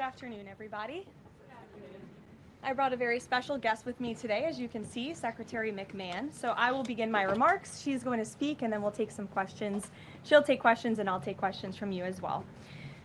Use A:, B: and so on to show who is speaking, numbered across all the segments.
A: Good afternoon, everybody. I brought a very special guest with me today, as you can see, Secretary McMahon. So I will begin my remarks. She's going to speak, and then we'll take some questions. She'll take questions, and I'll take questions from you as well.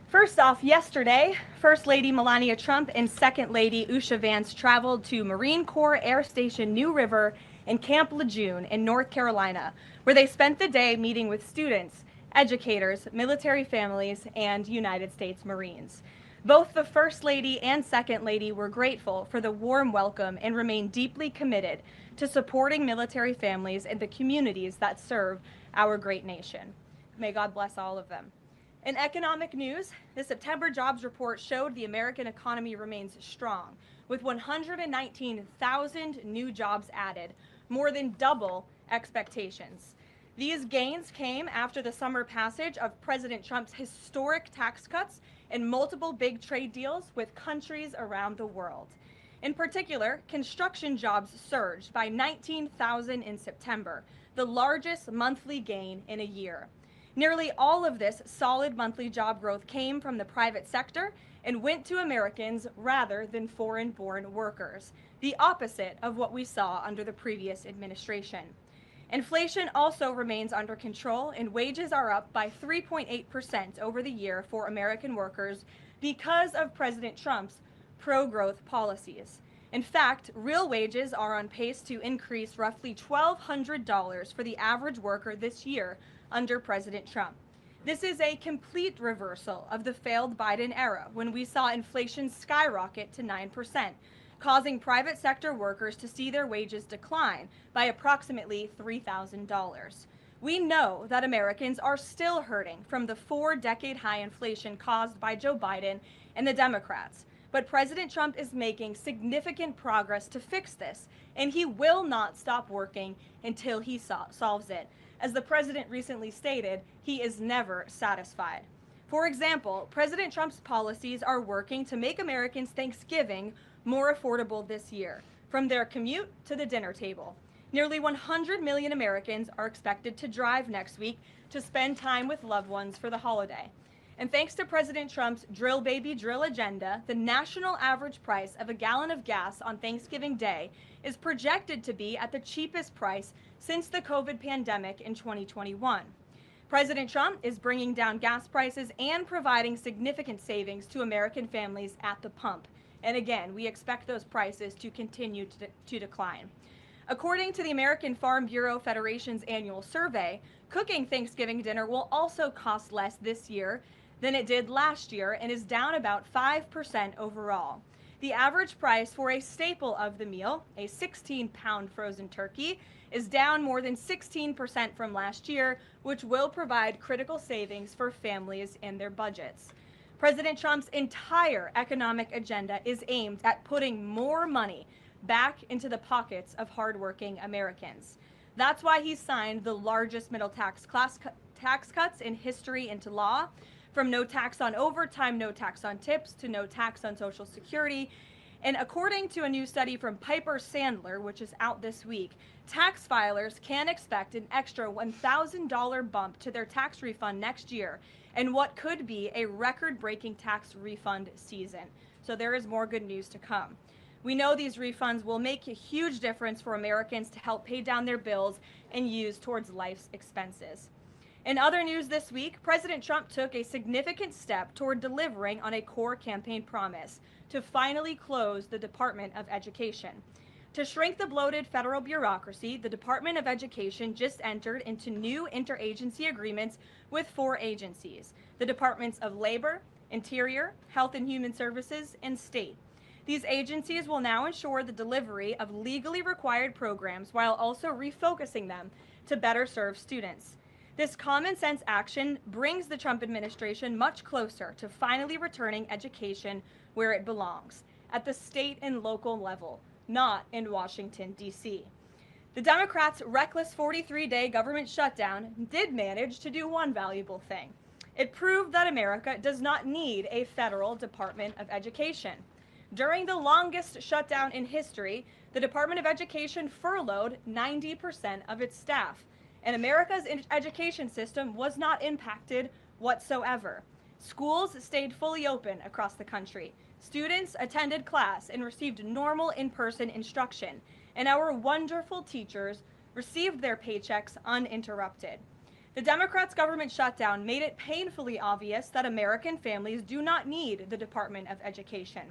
A: First off, yesterday, First Lady Melania Trump and Second Lady Usha Vance traveled to Marine Corps Air Station New River and Camp Lejeune in North Carolina, where they spent the day meeting with students, educators, military families, and United States Marines. Both the First Lady and Second Lady were grateful for the warm welcome and remain deeply committed to supporting military families and the communities that serve our great nation. May God bless all of them. In economic news, the September jobs report showed the American economy remains strong, with 119,000 new jobs added, more than double expectations. These gains came after the summer passage of President Trump's historic tax cuts and multiple big trade deals with countries around the world. In particular, construction jobs surged by 19,000 in September, the largest monthly gain in a year. Nearly all of this solid monthly job growth came from the private sector and went to Americans rather than foreign-born workers, the opposite of what we saw under the previous administration. Inflation also remains under control, and wages are up by 3.8% over the year for American workers because of President Trump's pro-growth policies. In fact, real wages are on pace to increase roughly $1,200 for the average worker this year under President Trump. This is a complete reversal of the failed Biden era, when we saw inflation skyrocket to 9%, causing private sector workers to see their wages decline by approximately $3,000. We know that Americans are still hurting from the 4-decade high inflation caused by Joe Biden and the Democrats, but President Trump is making significant progress to fix this, and he will not stop working until he solves it. As the president recently stated, he is never satisfied. For example, President Trump's policies are working to make Americans' Thanksgiving more affordable this year, from their commute to the dinner table. Nearly 100 million Americans are expected to drive next week to spend time with loved ones for the holiday. And thanks to President Trump's drill baby drill agenda, the national average price of a gallon of gas on Thanksgiving Day is projected to be at the cheapest price since the COVID pandemic in 2021. President Trump is bringing down gas prices and providing significant savings to American families at the pump. And again, we expect those prices to continue to decline. According to the American Farm Bureau Federation's annual survey, cooking Thanksgiving dinner will also cost less this year than it did last year and is down about 5% overall. The average price for a staple of the meal, a 16-pound frozen turkey, is down more than 16% from last year, which will provide critical savings for families and their budgets. President Trump's entire economic agenda is aimed at putting more money back into the pockets of hardworking Americans. That's why he signed the largest middle tax cuts in history into law, from no tax on overtime, no tax on tips, to no tax on Social Security. And according to a new study from Piper Sandler, which is out this week, tax filers can expect an extra $1,000 bump to their tax refund next year in what could be a record-breaking tax refund season. So there is more good news to come. We know these refunds will make a huge difference for Americans to help pay down their bills and use towards life's expenses. In other news this week, President Trump took a significant step toward delivering on a core campaign promise to finally close the Department of Education. To shrink the bloated federal bureaucracy, the Department of Education just entered into new interagency agreements with 4 agencies: the Departments of Labor, Interior, Health and Human Services, and State. These agencies will now ensure the delivery of legally required programs while also refocusing them to better serve students. This common sense action brings the Trump administration much closer to finally returning education where it belongs, at the state and local level, not in Washington, D.C. The Democrats' reckless 43-day government shutdown did manage to do one valuable thing. It proved that America does not need a federal Department of Education. During the longest shutdown in history, the Department of Education furloughed 90% of its staff, and America's education system was not impacted whatsoever. Schools stayed fully open across the country. Students attended class and received normal in-person instruction, and our wonderful teachers received their paychecks uninterrupted. The Democrats' government shutdown made it painfully obvious that American families do not need the Department of Education.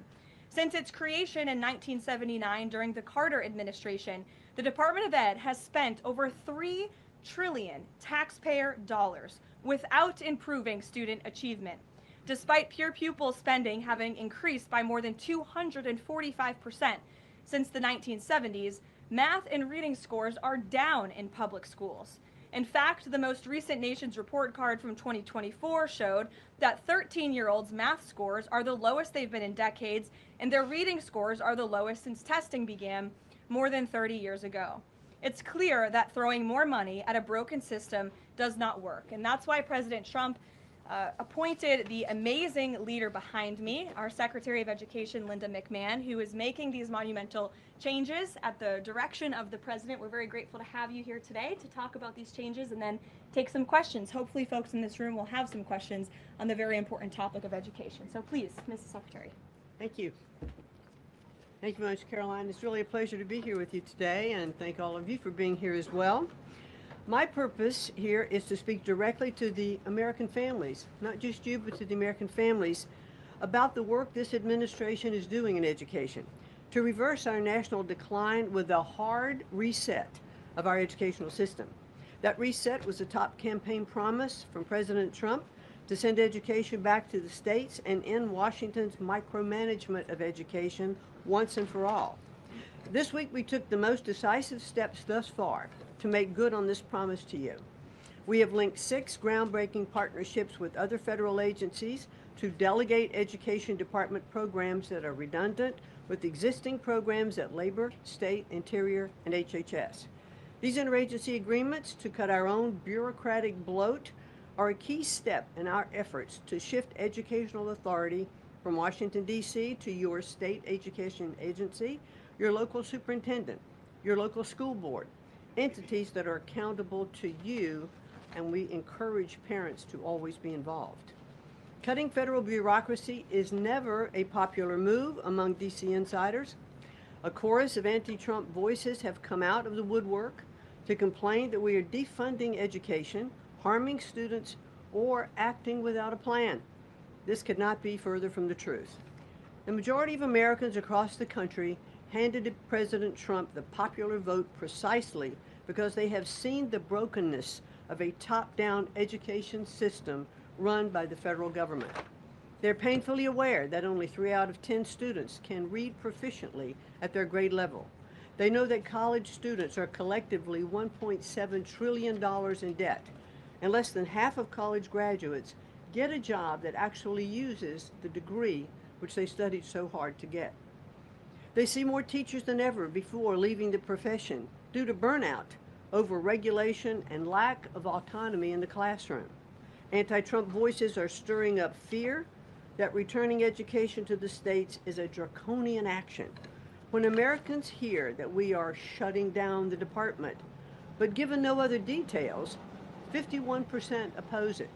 A: Since its creation in 1979 during the Carter administration, the Department of Ed has spent over $3 trillion taxpayer dollars without improving student achievement. Despite pure pupil spending having increased by more than 245% since the 1970s, math and reading scores are down in public schools. In fact, the most recent Nation's Report Card from 2024 showed that 13-year-olds' math scores are the lowest they've been in decades, and their reading scores are the lowest since testing began more than 30 years ago. It's clear that throwing more money at a broken system does not work, and that's why President Trump appointed the amazing leader behind me, our Secretary of Education, Linda McMahon, who is making these monumental changes at the direction of the president. We're very grateful to have you here today to talk about these changes and then take some questions. Hopefully folks in this room will have some questions on the very important topic of education. So please, Mrs. Secretary.
B: Thank you. Thank you very much, Caroline. It's really a pleasure to be here with you today, and thank all of you for being here as well. My purpose here is to speak directly to the American families, not just you, but to the American families, about the work this administration is doing in education to reverse our national decline with a hard reset of our educational system. That reset was a top campaign promise from President Trump to send education back to the states and end Washington's micromanagement of education once and for all. This week we took the most decisive steps thus far to make good on this promise to you. We have linked 6 groundbreaking partnerships with other federal agencies to delegate education department programs that are redundant with existing programs at Labor, State, Interior, and HHS. These interagency agreements to cut our own bureaucratic bloat are a key step in our efforts to shift educational authority from Washington, D.C. to your state education agency, your local superintendent, your local school board, entities that are accountable to you, and we encourage parents to always be involved. Cutting federal bureaucracy is never a popular move among D.C. insiders. A chorus of anti-Trump voices have come out of the woodwork to complain that we are defunding education, harming students, or acting without a plan. This could not be further from the truth. The majority of Americans across the country handed President Trump the popular vote precisely because they have seen the brokenness of a top-down education system run by the federal government. They're painfully aware that only 3 out of 10 students can read proficiently at their grade level. They know that college students are collectively $1.7 trillion in debt, and less than half of college graduates get a job that actually uses the degree which they studied so hard to get. They see more teachers than ever before leaving the profession due to burnout, over-regulation, and lack of autonomy in the classroom. Anti-Trump voices are stirring up fear that returning education to the states is a draconian action. When Americans hear that we are shutting down the department, but given no other details, 51% oppose it.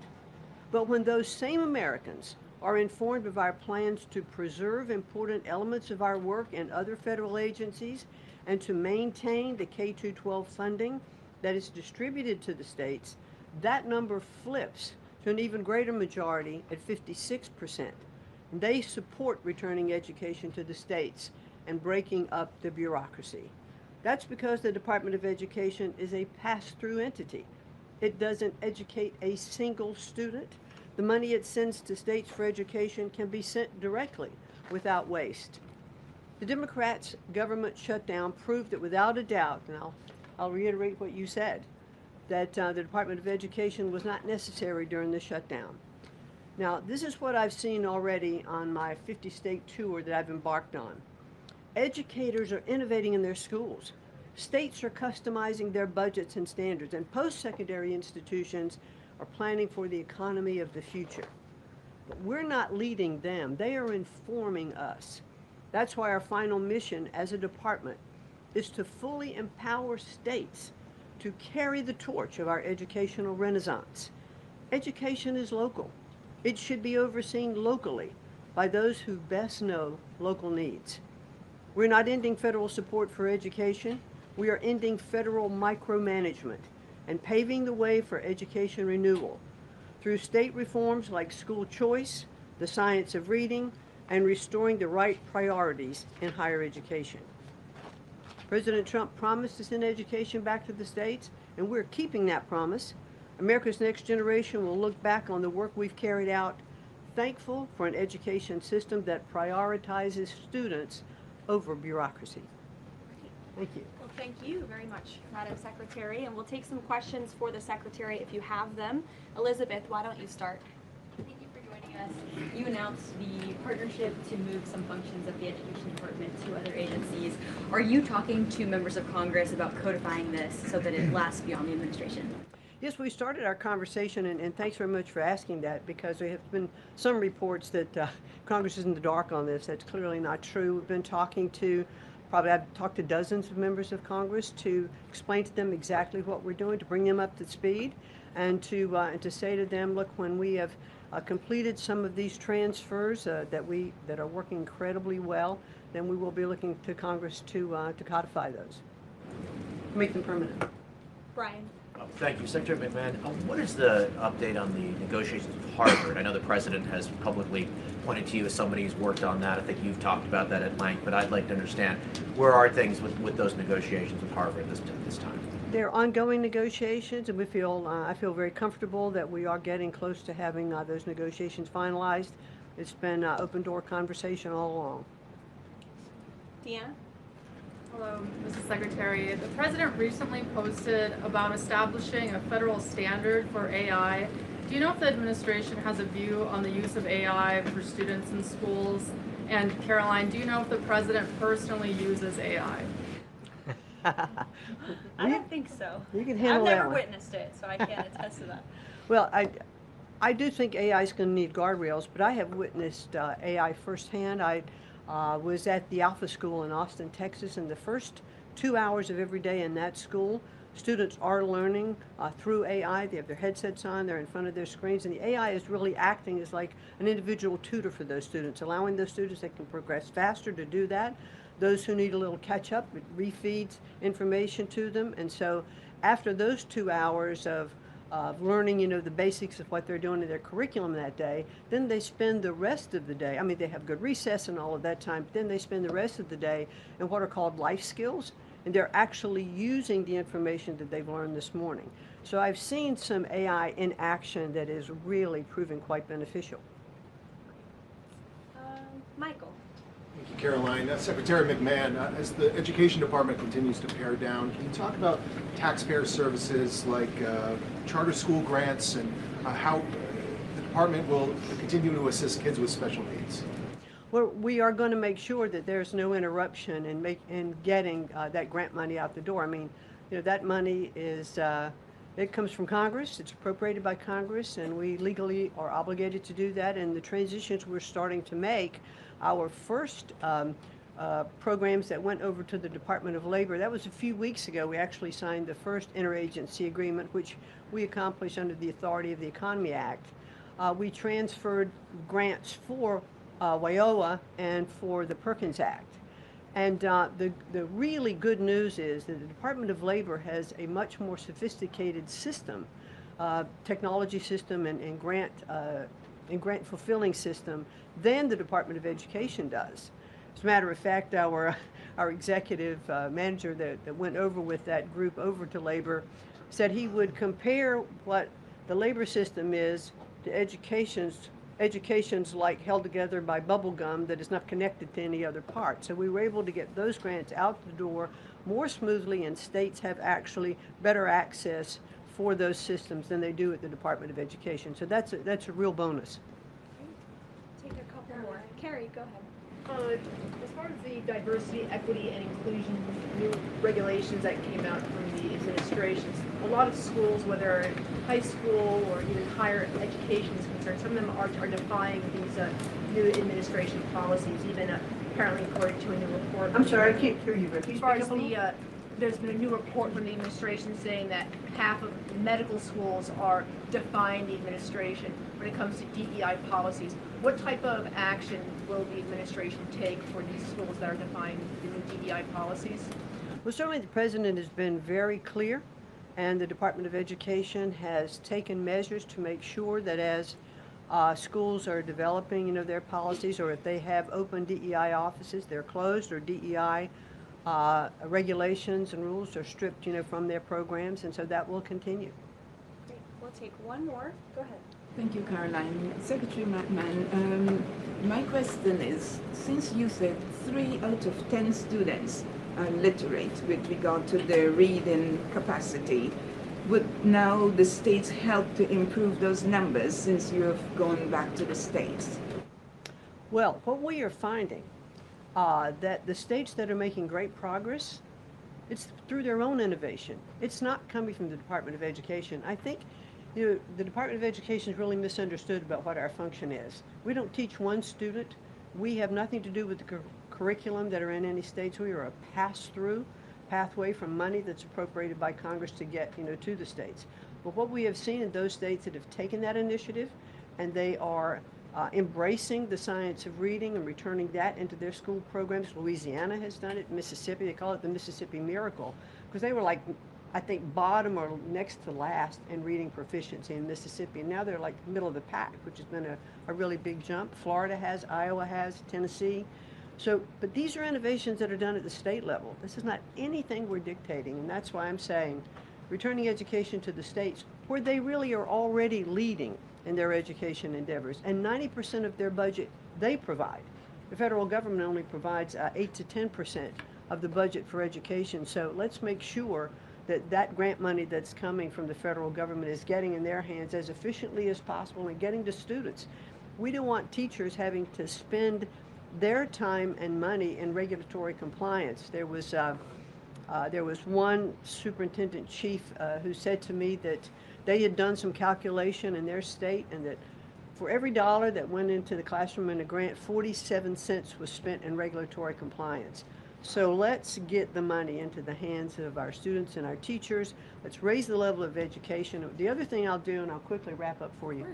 B: But when those same Americans are informed of our plans to preserve important elements of our work in other federal agencies and to maintain the K-12 funding that is distributed to the states, that number flips to an even greater majority at 56%. And they support returning education to the states and breaking up the bureaucracy. That's because the Department of Education is a pass-through entity. It doesn't educate a single student. The money it sends to states for education can be sent directly without waste. The Democrats' government shutdown proved that without a doubt, and I'll reiterate what you said, that the Department of Education was not necessary during the shutdown. Now, this is what I've seen already on my 50-state tour that I've embarked on. Educators are innovating in their schools. States are customizing their budgets and standards, and post-secondary institutions are planning for the economy of the future. But we're not leading them. They are informing us. That's why our final mission as a department is to fully empower states to carry the torch of our educational renaissance. Education is local. It should be overseen locally by those who best know local needs. We're not ending federal support for education. We are ending federal micromanagement and paving the way for education renewal through state reforms like school choice, the science of reading, and restoring the right priorities in higher education. President Trump promised to send education back to the states, and we're keeping that promise. America's next generation will look back on the work we've carried out, thankful for an education system that prioritizes students over bureaucracy. Thank you.
A: Well, thank you very much, Madam Secretary, and we'll take some questions for the Secretary if you have them. Elizabeth, why don't you start?
C: Thank you for joining us. You announced the partnership to move some functions of the Education Department to other agencies. Are you talking to members of Congress about codifying this so that it lasts beyond the administration?
B: Yes, we started our conversation, and thanks very much for asking that, because there have been some reports that Congress is in the dark on this. That's clearly not true. We've been talking to, I've talked to dozens of members of Congress to explain to them exactly what we're doing, to bring them up to speed, and to say to them, look, when we have completed some of these transfers that are working incredibly well, then we will be looking to Congress to codify those, make them permanent.
A: Brian.
D: Thank you. Secretary McMahon, what is the update on the negotiations with Harvard? I know the President has publicly pointed to you as somebody who's worked on that. I think you've talked about that at length, but I'd like to understand where are things with those negotiations with Harvard this time?
B: They're ongoing negotiations, and we feel I feel very comfortable that we are getting close to having those negotiations finalized. It's been open door conversation all along.
A: Deanna?
E: Hello, Mrs. Secretary. The President recently posted about establishing a federal standard for AI. Do you know if the administration has a view on the use of AI for students in schools? And Karoline, do you know if the President personally uses AI?
A: I don't think so.
B: You can handle that
A: I've never
B: one.
A: witnessed it, so I can't attest to that.
B: Well, I do think AI is going to need guardrails, but I have witnessed AI firsthand. I was at the Alpha School in Austin, Texas, and the first 2 hours of every day in that school, students are learning through AI. They have their headsets on, they're in front of their screens, and the AI is really acting as like an individual tutor for those students, allowing those students that can progress faster to do that. Those who need a little catch up, it refeeds information to them. And so after those 2 hours of learning, the basics of what they're doing in their curriculum that day, then they spend the rest of the day, I mean, they have good recess and all of that time, but then they spend the rest of the day in what are called life skills, and they're actually using the information that they've learned this morning. So I've seen some AI in action that is really proving quite beneficial.
A: Michael.
F: Thank you, Caroline. Secretary McMahon, as the Education Department continues to pare down, can you talk about taxpayer services like charter school grants and how the department will continue to assist kids with special needs?
B: Well, we are going to make sure that there's no interruption in getting that grant money out the door. I mean, that money is, it comes from Congress, it's appropriated by Congress, and we legally are obligated to do that. And the transitions we're starting to make, our first programs that went over to the Department of Labor, that was a few weeks ago. We actually signed the first interagency agreement, which we accomplished under the authority of the Economy Act. We transferred grants for WIOA and for the Perkins Act. And the really good news is that the Department of Labor has a much more sophisticated system, technology system and grant fulfilling system than the Department of Education does. As a matter of fact, our executive manager that went over with that group over to Labor said he would compare what the labor system is to education's like held together by bubble gum that is not connected to any other part. So we were able to get those grants out the door more smoothly, and states have actually better access for those systems than they do at the Department of Education. So that's a real bonus.
A: Take a couple more. Carrie, go ahead.
G: As far as the diversity, equity, and inclusion new regulations that came out from the administrations, a lot of schools, whether high school or even higher education is concerned, some of them are defying these new administration policies, even apparently according to a new report.
B: I'm sorry, I can't hear you. But
G: As far as there's been a new report from the administration saying that half of medical schools are defying the administration when it comes to DEI policies. What type of action will the administration take for these schools that are defying the new DEI policies?
B: Well, certainly the president has been very clear, and the Department of Education has taken measures to make sure that as schools are developing, their policies, or if they have open DEI offices, they're closed, or DEI regulations and rules are stripped, from their programs, and so that will continue.
A: Great. We'll take one more. Go ahead.
H: Thank you, Caroline. Secretary McMahon, my question is, since you said 3 out of 10 students are literate with regard to their reading capacity, would now the states help to improve those numbers since you have gone back to the states?
B: Well, what we are finding, that the states that are making great progress, it's through their own innovation. It's not coming from the Department of Education. I think the Department of Education is really misunderstood about what our function is. We don't teach one student. We have nothing to do with the curriculum that are in any states. We are a pass-through pathway from money that's appropriated by Congress to get, to the states. But what we have seen in those states that have taken that initiative and they are embracing the science of reading and returning that into their school programs. Louisiana has done it. Mississippi, they call it the Mississippi Miracle, because they were like, I think, bottom or next to last in reading proficiency in Mississippi. And now they're like middle of the pack, which has been a really big jump. Florida has, Iowa has, Tennessee. So, but these are innovations that are done at the state level. This is not anything we're dictating, and that's why I'm saying returning education to the states where they really are already leading in their education endeavors. And 90% of their budget they provide. The federal government only provides 8 to 10% of the budget for education. So let's make sure that that grant money that's coming from the federal government is getting in their hands as efficiently as possible and getting to students. We don't want teachers having to spend their time and money in regulatory compliance. There was one superintendent chief who said to me that they had done some calculation in their state, and that for every dollar that went into the classroom in a grant, 47 cents was spent in regulatory compliance. So let's get the money into the hands of our students and our teachers. Let's raise the level of education. The other thing I'll do, and I'll quickly wrap up for you,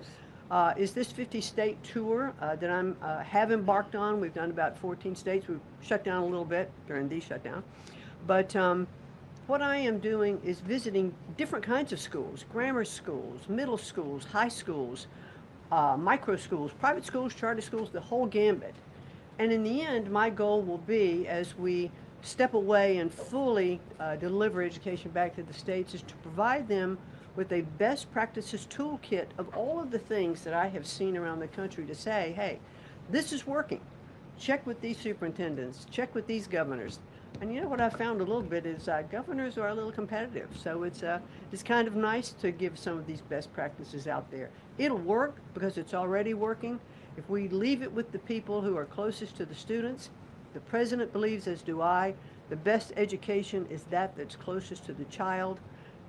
B: is this 50-state tour that I have embarked on. We've done about 14 states. We've shut down a little bit during the shutdown. But what I am doing is visiting different kinds of schools, grammar schools, middle schools, high schools, micro schools, private schools, charter schools, the whole gambit. And in the end, my goal will be, as we step away and fully deliver education back to the states, is to provide them with a best practices toolkit of all of the things that I have seen around the country to say, hey, this is working. Check with these superintendents, check with these governors. And you know what I found a little bit is governors are a little competitive. So it's kind of nice to give some of these best practices out there. It'll work because it's already working. If we leave it with the people who are closest to the students, the president believes, as do I, the best education is that's closest to the child,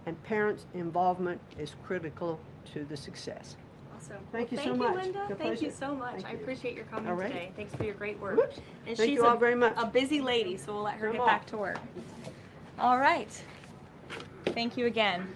B: and parents' involvement is critical to the success.
A: Awesome.
B: Thank you
A: Thank
B: so
A: you,
B: much.
A: Linda.
B: Your
A: Thank you
B: pleasure.
A: so much.
B: Thank
A: I
B: you.
A: appreciate your coming
B: All right.
A: today. Thanks for your great work.
B: Whoops.
A: And
B: Thank
A: she's
B: you all very much.
A: a busy lady, so we'll let her
B: Come
A: get
B: on.
A: back to work. All right. Thank you again.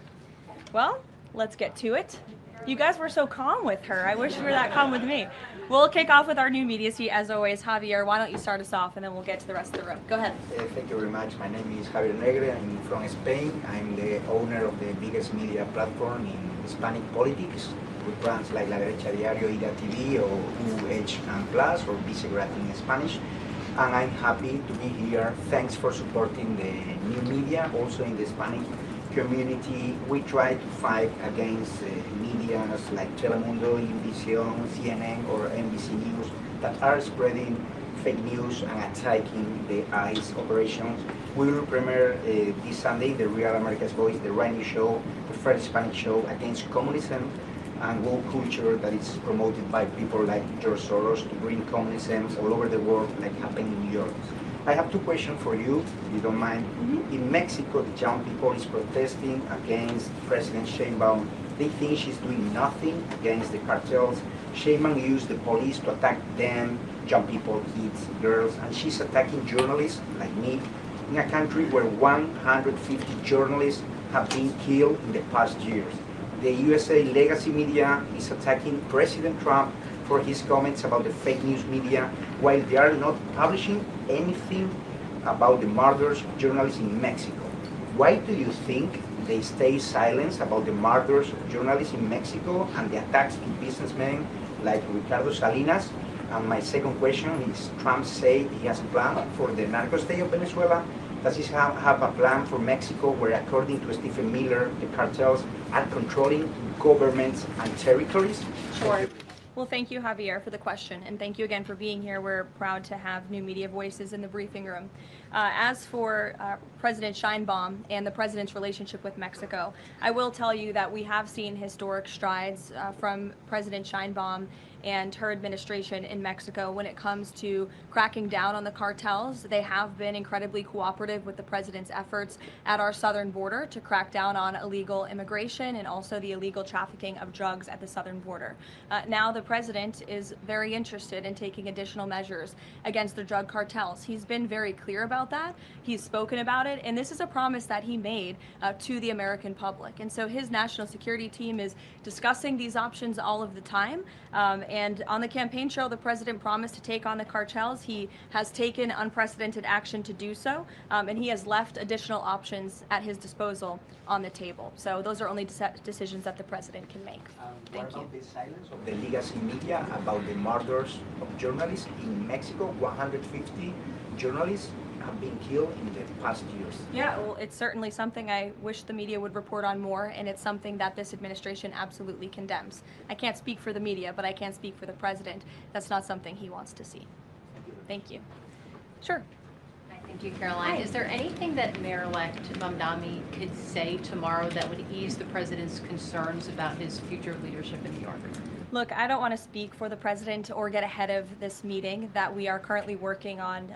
A: Well, let's get to it. You guys were so calm with her. I wish you were that calm with me. We'll kick off with our new media seat, as always. Javier, why don't you start us off, and then we'll get to the rest of the room. Go ahead.
I: Thank you very much. My name is Javier Negre. I'm from Spain. I'm the owner of the biggest media platform in Hispanic politics, with brands like La Derecha Diario, Ida TV, or UH Plus, or Visegrad in Spanish. And I'm happy to be here. Thanks for supporting the new media, also in the Hispanic community. We try to fight against media like Telemundo, Univision, CNN, or NBC News that are spreading fake news and attacking the ICE operations. We will premiere this Sunday the Real America's Voice, the right new show, the first Hispanic show against communism and woke culture that is promoted by people like George Soros to bring communism all over the world, like happened in New York. I have two questions for you, if you don't mind. In Mexico, the young people is protesting against President Sheinbaum. They think she's doing nothing against the cartels. Sheinbaum used the police to attack them, young people, kids, girls, and she's attacking journalists like me in a country where 150 journalists have been killed in the past years. The USA legacy media is attacking President Trump for his comments about the fake news media while they are not publishing anything about the murders of journalists in Mexico. Why do you think they stay silent about the murders of journalists in Mexico and the attacks to businessmen like Ricardo Salinas? And my second question is, Trump said he has a plan for the narco state of Venezuela. Does he have a plan for Mexico where, according to Stephen Miller, the cartels are controlling governments and territories?
A: Sure. Well, thank you, Javier, for the question, and thank you again for being here. We're proud to have new media voices in the briefing room. As for President Sheinbaum and the president's relationship with Mexico, I will tell you that we have seen historic strides from President Sheinbaum and her administration in Mexico when it comes to cracking down on the cartels. They have been incredibly cooperative with the president's efforts at our southern border to crack down on illegal immigration and also the illegal trafficking of drugs at the southern border. Now the president is very interested in taking additional measures against the drug cartels. He's been very clear about that. He's spoken about it, and this is a promise that he made to the American public. And so his national security team is discussing these options all of the time. And on the campaign trail, the president promised to take on the cartels. He has taken unprecedented action to do so, and he has left additional options at his disposal on the table. So those are only decisions that the president can make. Thank you.
I: What about the silence of the legacy media about the murders of journalists in Mexico? 150 journalists have been killed in the past years.
A: Yeah, well, it's certainly something I wish the media would report on more, and it's something that this administration absolutely condemns. I can't speak for the media, but I can speak for the president. That's not something he wants to see. Thank you. Sure.
J: Thank you, Caroline. Is there anything that Mayor-elect Mamdani could say tomorrow that would ease the president's concerns about his future leadership in New York?
A: Look, I don't want to speak for the president or get ahead of this meeting that we are currently working on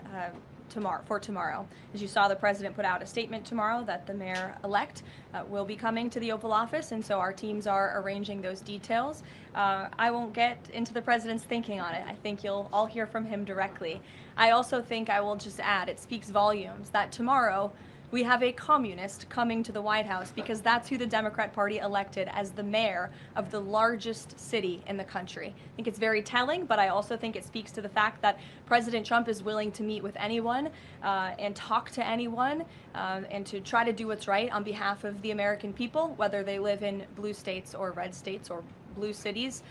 A: tomorrow. As you saw, the president put out a statement tomorrow that the mayor-elect will be coming to the Oval Office, and so our teams are arranging those details. I won't get into the president's thinking on it. I think you'll all hear from him directly. I also think I will just add, it speaks volumes that tomorrow we have a communist coming to the White House because that's who the Democrat Party elected as the mayor of the largest city in the country. I think it's very telling, but I also think it speaks to the fact that President Trump is willing to meet with anyone and talk to anyone and to try to do what's right on behalf of the American people, whether they live in blue states or red states or blue cities,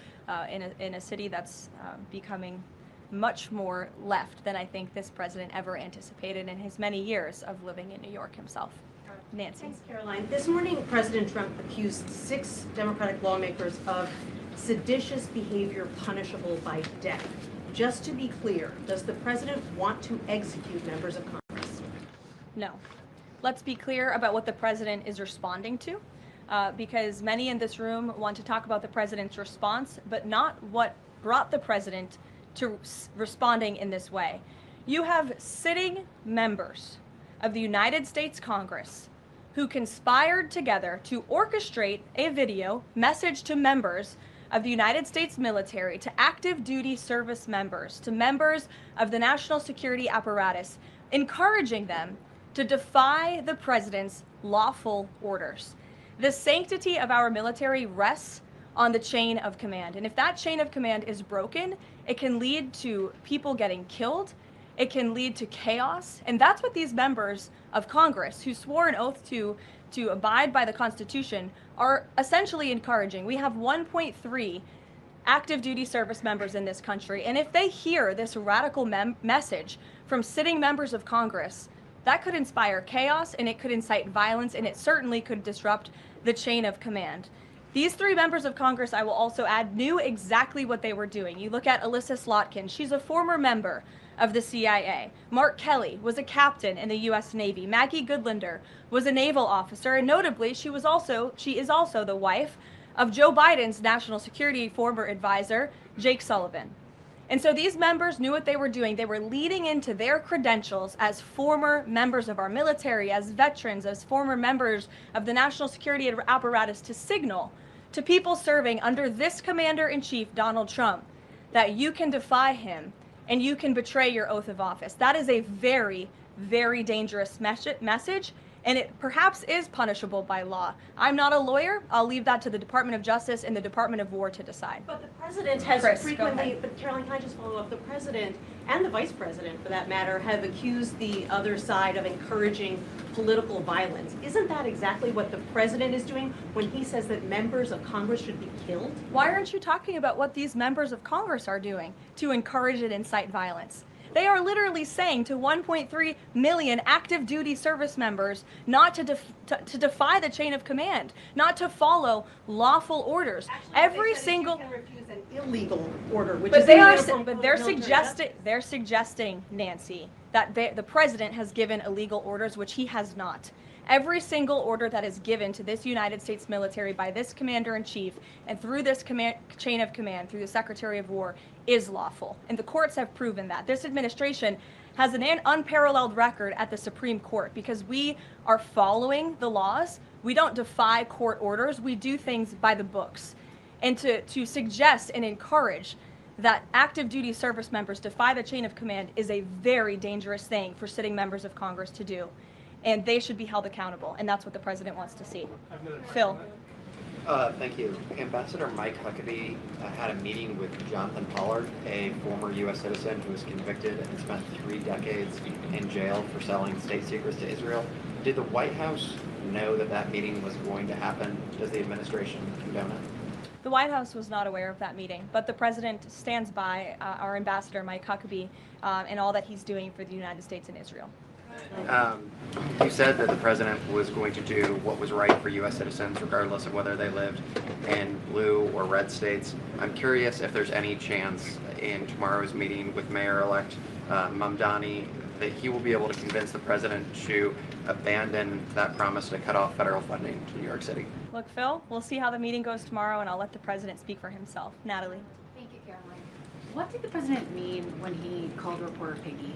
A: in a city that's becoming much more left than I think this president ever anticipated in his many years of living in New York himself. Nancy.
K: Thanks, Caroline. This morning, President Trump accused 6 Democratic lawmakers of seditious behavior punishable by death. Just to be clear, does the president want to execute members of Congress?
A: No. Let's be clear about what the president is responding to, because many in this room want to talk about the president's response, but not what brought the president to responding in this way. You have sitting members of the United States Congress who conspired together to orchestrate a video message to members of the United States military, to active duty service members, to members of the national security apparatus, encouraging them to defy the president's lawful orders. The sanctity of our military rests on the chain of command. And if that chain of command is broken, it can lead to people getting killed. It can lead to chaos. And that's what these members of Congress who swore an oath to abide by the Constitution are essentially encouraging. We have 1.3 active duty service members in this country. And if they hear this radical message from sitting members of Congress, that could inspire chaos and it could incite violence and it certainly could disrupt the chain of command. These 3 members of Congress, I will also add, knew exactly what they were doing. You look at Alyssa Slotkin. She's a former member of the CIA. Mark Kelly was a captain in the U.S. Navy. Maggie Goodlander was a naval officer, and notably, she is also the wife of Joe Biden's national security former advisor, Jake Sullivan. And so these members knew what they were doing. They were leading into their credentials as former members of our military, as veterans, as former members of the national security apparatus to signal to people serving under this commander-in-chief, Donald Trump, that you can defy him and you can betray your oath of office. That is a very, very dangerous message, and it perhaps is punishable by law. I'm not a lawyer. I'll leave that to the Department of Justice and the Department of War to decide.
K: But the president has
A: Chris, go
K: frequently,
A: ahead.
K: but Caroline, can I just follow up? The president and the vice president, for that matter, have accused the other side of encouraging political violence. Isn't that exactly what the president is doing when he says that members of Congress should be killed?
A: Why aren't you talking about what these members of Congress are doing to encourage and incite violence? They are literally saying to 1.3 million active duty service members not to defy the chain of command, not to follow lawful orders.
K: Actually,
A: Every
K: they said
A: single.
K: you can refuse an illegal order, which
A: But
K: is
A: they are.
K: illegal
A: But
K: from
A: they're
K: military
A: suggesting, Nancy, that the president has given illegal orders, which he has not. Every single order that is given to this United States military by this commander-in-chief and through this chain of command, through the Secretary of War, is lawful. And the courts have proven that. This administration has an unparalleled record at the Supreme Court because we are following the laws. We don't defy court orders. We do things by the books. And to suggest and encourage that active duty service members defy the chain of command is a very dangerous thing for sitting members of Congress to do. And they should be held accountable, and that's what the president wants to see. Phil.
L: Thank you. Ambassador Mike Huckabee had a meeting with Jonathan Pollard, a former U.S. citizen who was convicted and spent 3 decades in jail for selling state secrets to Israel. Did the White House know that that meeting was going to happen? Does the administration condone it?
A: The White House was not aware of that meeting, but the president stands by our ambassador, Mike Huckabee, and all that he's doing for the United States and Israel.
L: You said that the president was going to do what was right for U.S. citizens, regardless of whether they lived in blue or red states. I'm curious if there's any chance in tomorrow's meeting with Mayor-elect Mamdani that he will be able to convince the president to abandon that promise to cut off federal funding to New York City.
A: Look, Phil, we'll see how the meeting goes tomorrow, and I'll let the president speak for himself. Natalie.
J: Thank you, Caroline. What did the president mean when he called reporter piggy?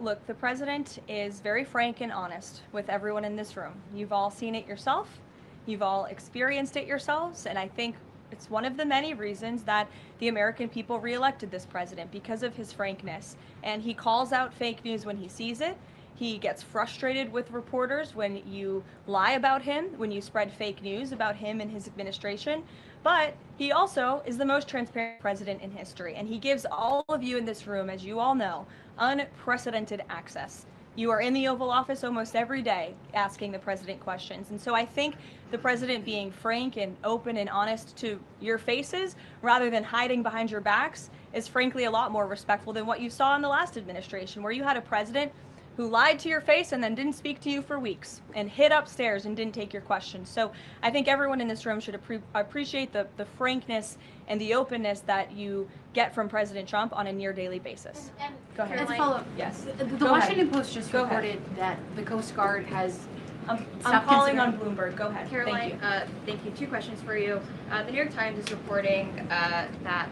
A: Look, the president is very frank and honest with everyone in this room. You've all seen it yourself. You've all experienced it yourselves, and I think it's one of the many reasons that the American people reelected this president, because of his frankness. And he calls out fake news when he sees it. He gets frustrated with reporters when you lie about him, when you spread fake news about him and his administration. But he also is the most transparent president in history, and he gives all of you in this room, as you all know, unprecedented access. You are in the Oval Office almost every day asking the president questions. And so I think the president being frank and open and honest to your faces rather than hiding behind your backs is frankly a lot more respectful than what you saw in the last administration, where you had a president who lied to your face and then didn't speak to you for weeks and hid upstairs and didn't take your questions. So I think everyone in this room should appreciate the frankness and the openness that you get from President Trump on a near daily basis. Go ahead.
J: As a follow-up,
A: Yes.
J: The Washington Post just
A: Go ahead.
J: reported that the Coast Guard has
A: I'm
J: stopped
A: calling on
J: considering-
A: Bloomberg. Go ahead.
M: Caroline,
A: Thank you.
M: thank you. 2 questions for you. The New York Times is reporting that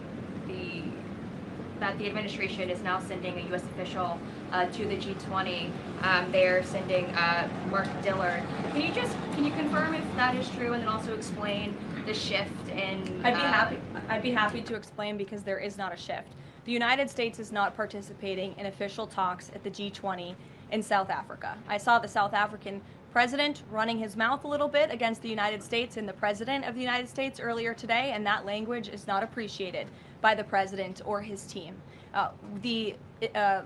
M: the administration is now sending a U.S. official to the G20. They are sending Mark Dillard. Can you confirm if that is true, and then also explain the shift in?
A: I'd be happy to explain, because there is not a shift. The United States is not participating in official talks at the G20 in South Africa. I saw the South African president running his mouth a little bit against the United States and the president of the United States earlier today, and that language is not appreciated by the president or his team. The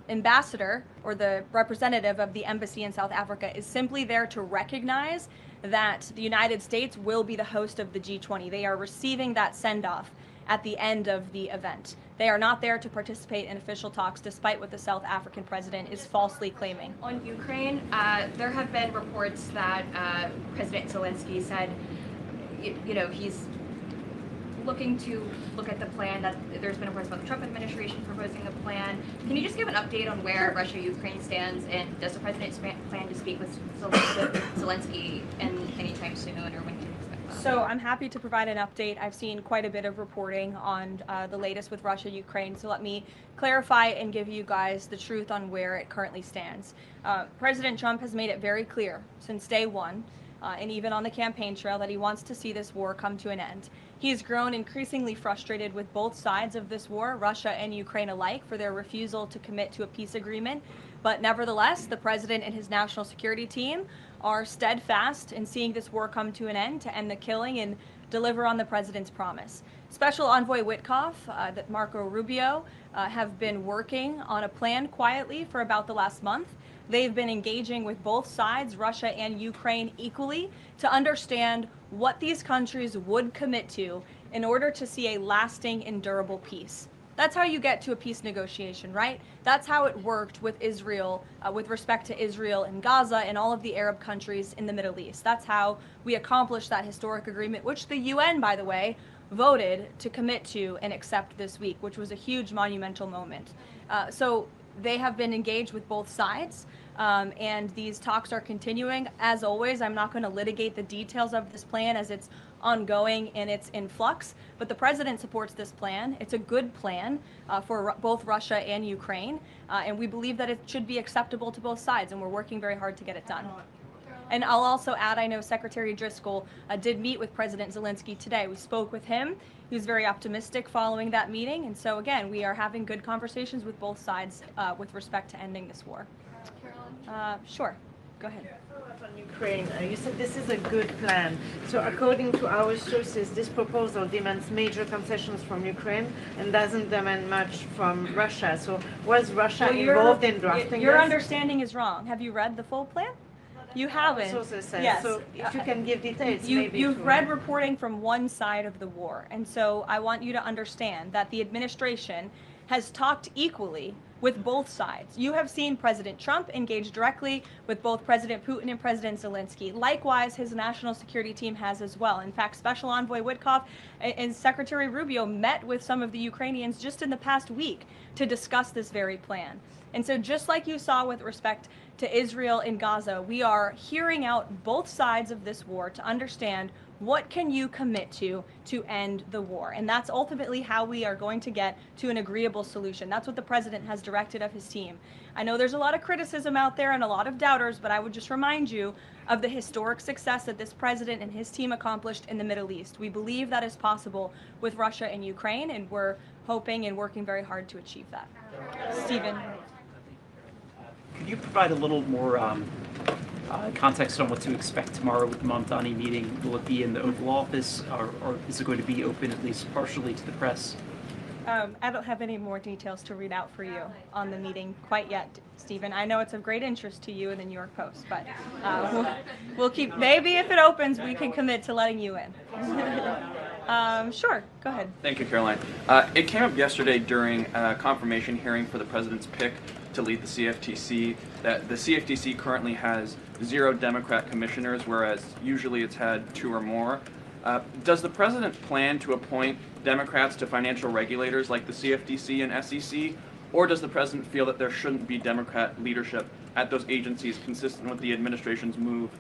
A: ambassador or the representative of the embassy in South Africa is simply there to recognize that the United States will be the host of the G20. They are receiving that send-off at the end of the event. They are not there to participate in official talks, despite what the South African president is falsely claiming.
M: On Ukraine, there have been reports that President Zelensky said, he's looking to look at the plan, that there's been reports about the Trump administration proposing a plan. Can you just give an update on where Russia-Ukraine stands, and does the president plan to speak with Zelensky anytime soon, or when can you expect that?
A: So I'm happy to provide an update. I've seen quite a bit of reporting on the latest with Russia-Ukraine, so let me clarify and give you guys the truth on where it currently stands. President Trump has made it very clear since day one, and even on the campaign trail, that he wants to see this war come to an end. He's grown increasingly frustrated with both sides of this war, Russia and Ukraine alike, for their refusal to commit to a peace agreement But nevertheless, the president and his national security team are steadfast in seeing this war come to an end, to end the killing and deliver on the president's promise. Special Envoy Witkoff, that Marco Rubio, have been working on a plan quietly for about the last month. They've been engaging with both sides, Russia and Ukraine, equally to understand what these countries would commit to in order to see a lasting and durable peace. That's how you get to a peace negotiation, right? That's how it worked with Israel, with respect to Israel and Gaza and all of the Arab countries in the Middle East. That's how we accomplished that historic agreement, which the UN, by the way, voted to commit to and accept this week, which was a huge monumental moment. So they have been engaged with both sides, and these talks are continuing. As always, I'm not going to litigate the details of this plan as it's ongoing and it's in flux, but the president supports this plan. It's a good plan for both Russia and Ukraine, and we believe that it should be acceptable to both sides, and we're working very hard to get it done. And I'll also add, I know Secretary Driscoll did meet with President Zelensky today. We spoke with him. He was very optimistic following that meeting, and so again, we are having good conversations with both sides with respect to ending this war. Sure, go ahead.
N: On Ukraine, you said this is a good plan. So according to our sources, this proposal demands major concessions from Ukraine and doesn't demand much from Russia. So was Russia involved in drafting
A: Your
N: this?
A: understanding is wrong. Have you read the full plan? You haven't.
N: Sources said.
A: Yes.
N: So if you can give details, maybe.
A: You've read reporting from one side of the war, and so I want you to understand that the administration has talked equally with both sides. You have seen President Trump engage directly with both President Putin and President Zelensky. Likewise, his national security team has as well. In fact, Special Envoy Witkoff and Secretary Rubio met with some of the Ukrainians just in the past week to discuss this very plan. And so just like you saw with respect to Israel and Gaza, we are hearing out both sides of this war to understand what can you commit to end the war. And that's ultimately how we are going to get to an agreeable solution. That's what the president has directed of his team. I know there's a lot of criticism out there and a lot of doubters, but I would just remind you of the historic success that this president and his team accomplished in the Middle East. We believe that is possible with Russia and Ukraine, and we're hoping and working very hard to achieve that. Stephen.
O: Could you provide a little more context on what to expect tomorrow with the Mamdani meeting? Will it be in the Oval Office, or is it going to be open at least partially to the press?
A: I don't have any more details to read out for you on the meeting quite yet, Stephen. I know it's of great interest to you and the New York Post, but we'll keep, maybe if it opens, we can commit to letting you in. Sure, go ahead.
P: Thank you, Caroline. It came up yesterday during a confirmation hearing for the president's pick to lead the CFTC that the CFTC currently has 0 Democrat commissioners, whereas usually it's had 2 or more. Does the president plan to appoint Democrats to financial regulators like the CFTC and SEC, or does the president feel that there shouldn't be Democrat leadership at those agencies, consistent with the administration's move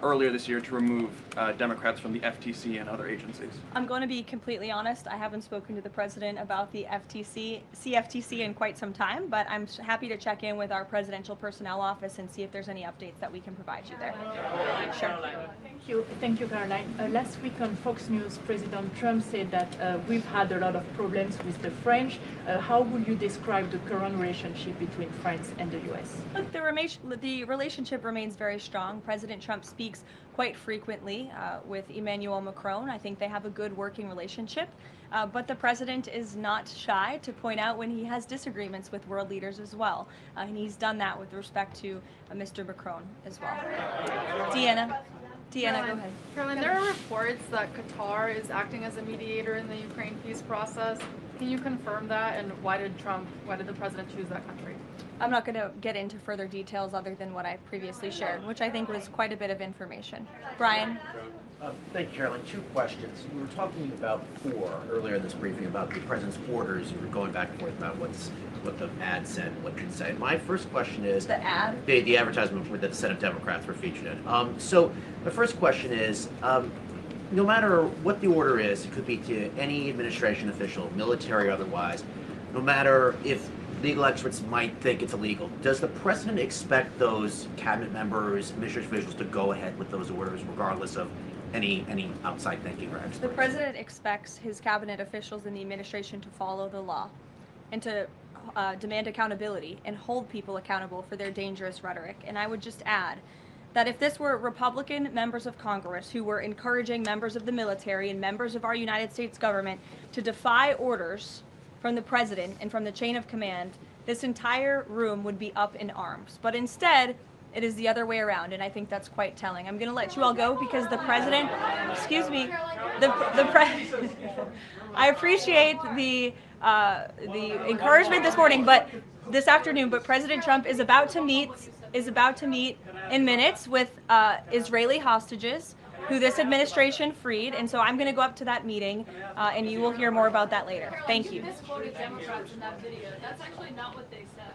P: earlier this year to remove Democrats from the FTC and other agencies?
A: I'm going to be completely honest. I haven't spoken to the president about the CFTC in quite some time, but I'm happy to check in with our presidential personnel office and see if there's any updates that we can provide you there. Sure.
Q: Thank you, Caroline. Last week on Fox News, President Trump said that we've had a lot of problems with the French. How would you describe the current relationship between France and the U.S.?
A: Look, the relationship remains very strong. President Trump speaks quite frequently with Emmanuel Macron. I think they have a good working relationship. But the president is not shy to point out when he has disagreements with world leaders as well. And he's done that with respect to Mr. Macron as well. Deanna, go ahead.
E: Caroline, there are reports that Qatar is acting as a mediator in the Ukraine peace process. Can you confirm that, and why did the president choose that country?
A: I'm not going to get into further details other than what I previously shared, which I think was quite a bit of information. Brian?
D: Thank you, Caroline. 2 questions. We were talking about earlier in this briefing about the president's orders. You were going back and forth about what the ad said and what it didn't say. My first question is...
A: The ad?
D: The advertisement that the Senate Democrats were featured in. So my first question is, no matter what the order is, it could be to any administration official, military or otherwise, no matter if legal experts might think it's illegal, does the president expect those cabinet members, administration officials to go ahead with those orders regardless of any outside thinking or experts?
A: The president expects his cabinet officials in the administration to follow the law and to demand accountability and hold people accountable for their dangerous rhetoric. And I would just add that if this were Republican members of Congress who were encouraging members of the military and members of our United States government to defy orders from the president and from the chain of command, this entire room would be up in arms. But instead, it is the other way around, and I think that's quite telling. I'm going to let you all go because the president, excuse me, I appreciate the encouragement this morning, but this afternoon. But President Trump is about to meet in minutes with Israeli hostages who this administration freed, and so I'm going to go up to that meeting, and you will hear more about that later. Thank you.
E: Misquoted Democrats in that video. That's actually not what they said.